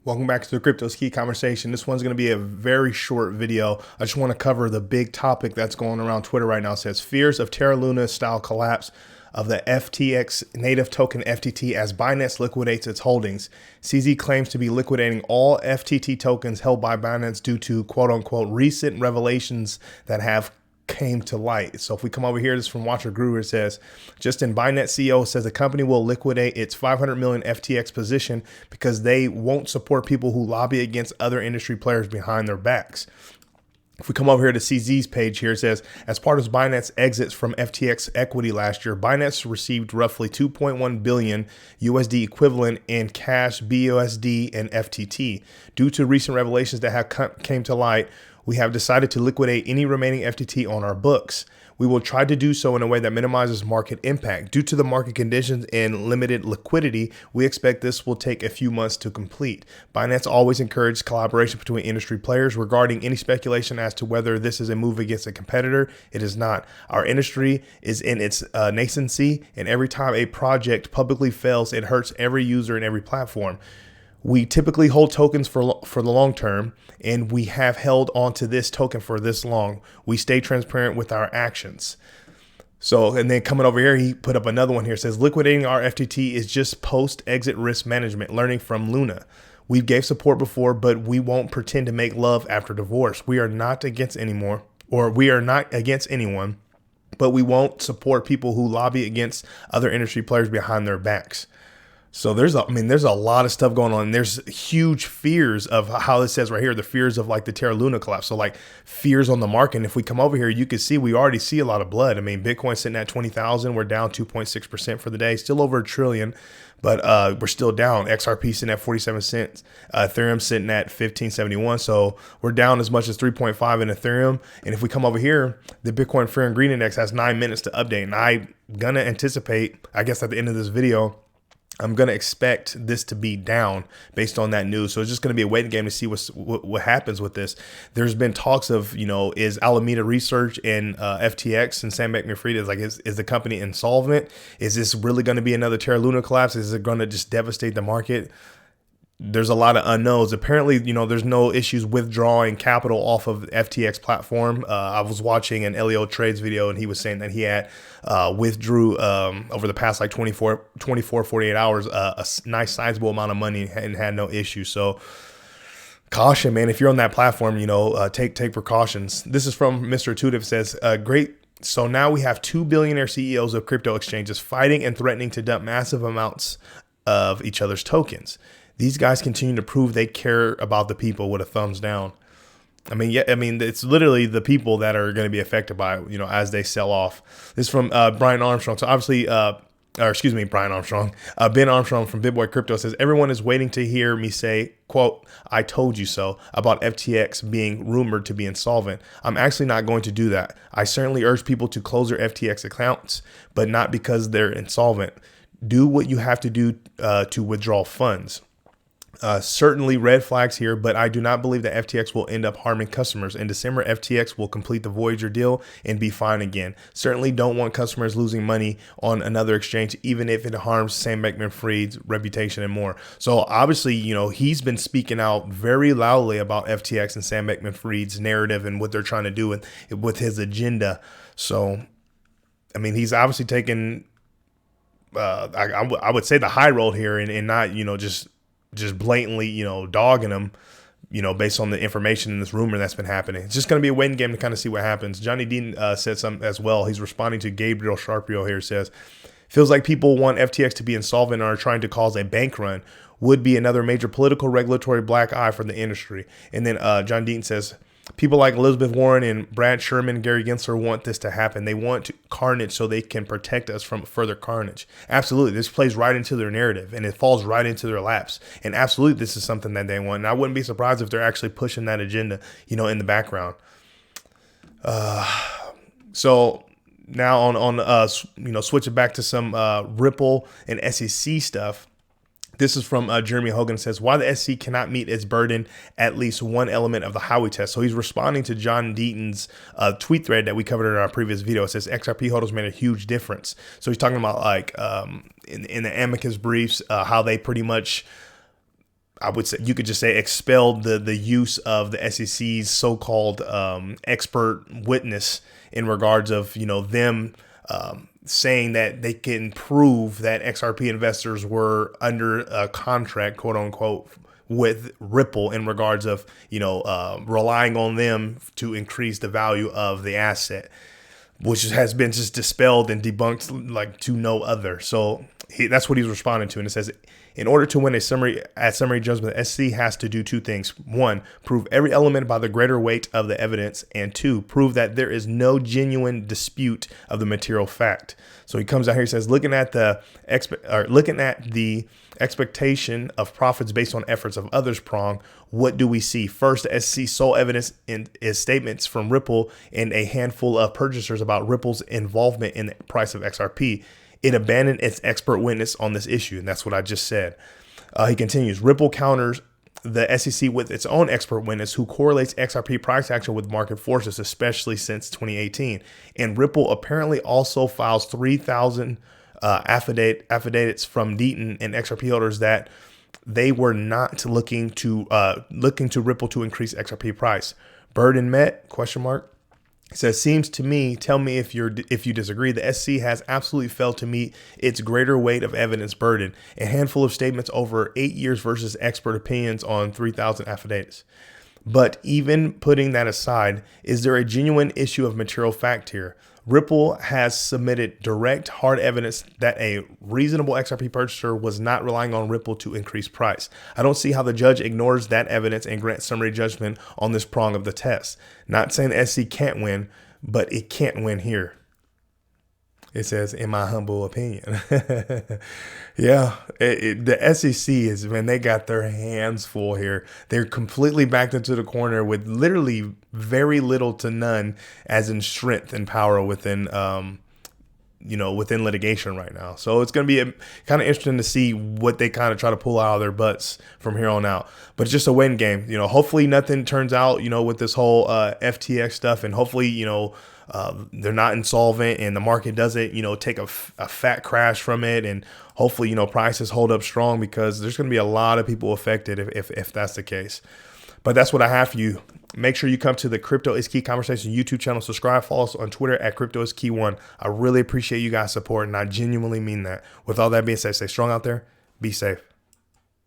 Welcome back to the Crypto Ski Conversation. This one's going to be a very short video. I just want to cover the big topic that's going around Twitter right now. It says fears of Terra Luna style collapse of the FTX native token FTT as Binance liquidates its holdings. CZ claims to be liquidating all FTT tokens held by Binance due to quote unquote recent revelations that have came to light. So if we come over here, this is from Watcher Guru. It says, Justin Binance CEO says the company will liquidate its 500 million FTX position because they won't support people who lobby against other industry players behind their backs. If we come over here to CZ's page here, it says, as part of Binance exits from FTX equity last year, Binance received roughly 2.1 billion USD equivalent in cash, BUSD, and FTT. Due to recent revelations that have came to light, we have decided to liquidate any remaining FTT on our books. We will try to do so in a way that minimizes market impact. Due to the market conditions and limited liquidity, we expect this will take a few months to complete. Binance always encourages collaboration between industry players. Regarding any speculation as to whether this is a move against a competitor, it is not. Our industry is in its nascency, and every time a project publicly fails, it hurts every user and every platform. We typically hold tokens for the long term, and we have held on to this token for this long. We stay transparent with our actions. So, and then coming over here, he put up another one here. It says, liquidating our FTT is just post-exit risk management, learning from Luna. We gave support before, but we won't pretend to make love after divorce. We are not against anyone, but we won't support people who lobby against other industry players behind their backs. So there's a lot of stuff going on. There's huge fears of how it says right here, the fears of like the Terra Luna collapse. So like fears on the market. And if we come over here, you can see we already see a lot of blood. I mean, Bitcoin sitting at 20,000. We're down 2.6% for the day, still over $1 trillion, but we're still down. XRP sitting at 47 cents. Ethereum sitting at 1571. So we're down as much as 3.5 in Ethereum. And if we come over here, the Bitcoin Fear and Greed Index has 9 minutes to update. And I'm going to anticipate, I guess at the end of this video, I'm going to expect this to be down based on that news. So it's just going to be a waiting game to see what happens with this. There's been talks of, is Alameda Research and FTX and Sam Bankman-Fried is the company insolvent? Is this really going to be another Terra Luna collapse? Is it going to just devastate the market? There's a lot of unknowns. Apparently, there's no issues withdrawing capital off of the FTX platform. I was watching an Elio Trades video, and he was saying that he had withdrew over the past like 48 hours a nice sizable amount of money and had no issue. So caution, man. If you're on that platform, take precautions. This is from Mr. Tutif. Says, great. So now we have 2 billionaire CEOs of crypto exchanges fighting and threatening to dump massive amounts of each other's tokens. These guys continue to prove they care about the people with a thumbs down. It's literally the people that are going to be affected by it, as they sell off. This is from Brian Armstrong. So obviously, Brian Armstrong. Ben Armstrong from Big Boy Crypto says, everyone is waiting to hear me say, quote, I told you so about FTX being rumored to be insolvent. I'm actually not going to do that. I certainly urge people to close their FTX accounts, but not because they're insolvent. Do what you have to do to withdraw funds. Certainly red flags here, but I do not believe that FTX will end up harming customers. In December, FTX will complete the Voyager deal and be fine again. Certainly don't want customers losing money on another exchange, even if it harms Sam Bankman-Fried's reputation and more. So obviously, he's been speaking out very loudly about FTX and Sam Bankman-Fried's narrative and what they're trying to do with his agenda. So, he's obviously taken, I would say the high road here and not, just blatantly, dogging them, based on the information and this rumor that's been happening. It's just going to be a waiting game to kind of see what happens. Johnny Dean said something as well. He's responding to Gabriel Sharpio here. Says, feels like people want FTX to be insolvent and are trying to cause a bank run. Would be another major political regulatory black eye for the industry. And then John Dean says, people like Elizabeth Warren and Brad Sherman, Gary Gensler want this to happen. They want carnage so they can protect us from further carnage. Absolutely. This plays right into their narrative and it falls right into their laps. And absolutely, this is something that they want. And I wouldn't be surprised if they're actually pushing that agenda, in the background. So now on switching back to some Ripple and SEC stuff. This is from Jeremy Hogan. It says, why the SEC cannot meet its burden, at least one element of the Howey test. So he's responding to John Deaton's tweet thread that we covered in our previous video. It says XRP holders made a huge difference. So he's talking about like in the amicus briefs, how they pretty much I would say you could just say expelled the use of the SEC's so-called expert witness in regards of, them saying that they can prove that XRP investors were under a contract, quote unquote, with Ripple in regards of, relying on them to increase the value of the asset, which has been just dispelled and debunked like to no other. So that's what he's responding to. And it says, in order to win a summary judgment, the SEC has to do two things. One, prove every element by the greater weight of the evidence. And two, prove that there is no genuine dispute of the material fact. So he comes out here and says, looking at the expectation of profits based on efforts of others prong, what do we see? First, the SEC's sole evidence is statements from Ripple and a handful of purchasers about Ripple's involvement in the price of XRP. It abandoned its expert witness on this issue, and that's what I just said. He continues, Ripple counters the SEC with its own expert witness who correlates XRP price action with market forces, especially since 2018. And Ripple apparently also files 3,000 affidavits from Deaton and XRP holders that they were not looking to Ripple to increase XRP price. Burden met? Question mark. It says, seems to me, tell me if you disagree, the SEC has absolutely failed to meet its greater weight of evidence burden. A handful of statements over 8 years versus expert opinions on 3,000 affidavits. But even putting that aside, is there a genuine issue of material fact here? Ripple has submitted direct, hard evidence that a reasonable XRP purchaser was not relying on Ripple to increase price. I don't see how the judge ignores that evidence and grants summary judgment on this prong of the test. Not saying the SEC can't win, but it can't win here. It says, in my humble opinion. Yeah, the SEC is, man, they got their hands full here. They're completely backed into the corner with literally very little to none as in strength and power within, within litigation right now. So it's going to be kind of interesting to see what they kind of try to pull out of their butts from here on out. But it's just a waiting game. Hopefully nothing turns out, with this whole FTX stuff, and hopefully, they're not insolvent and the market doesn't, take a fat crash from it. And hopefully, prices hold up strong, because there's going to be a lot of people affected if that's the case. But that's what I have for you. Make sure you come to the Crypto is Key Conversation YouTube channel. Subscribe, follow us on Twitter at Crypto is Key 1. I really appreciate you guys' support, and I genuinely mean that. With all that being said, stay strong out there. Be safe.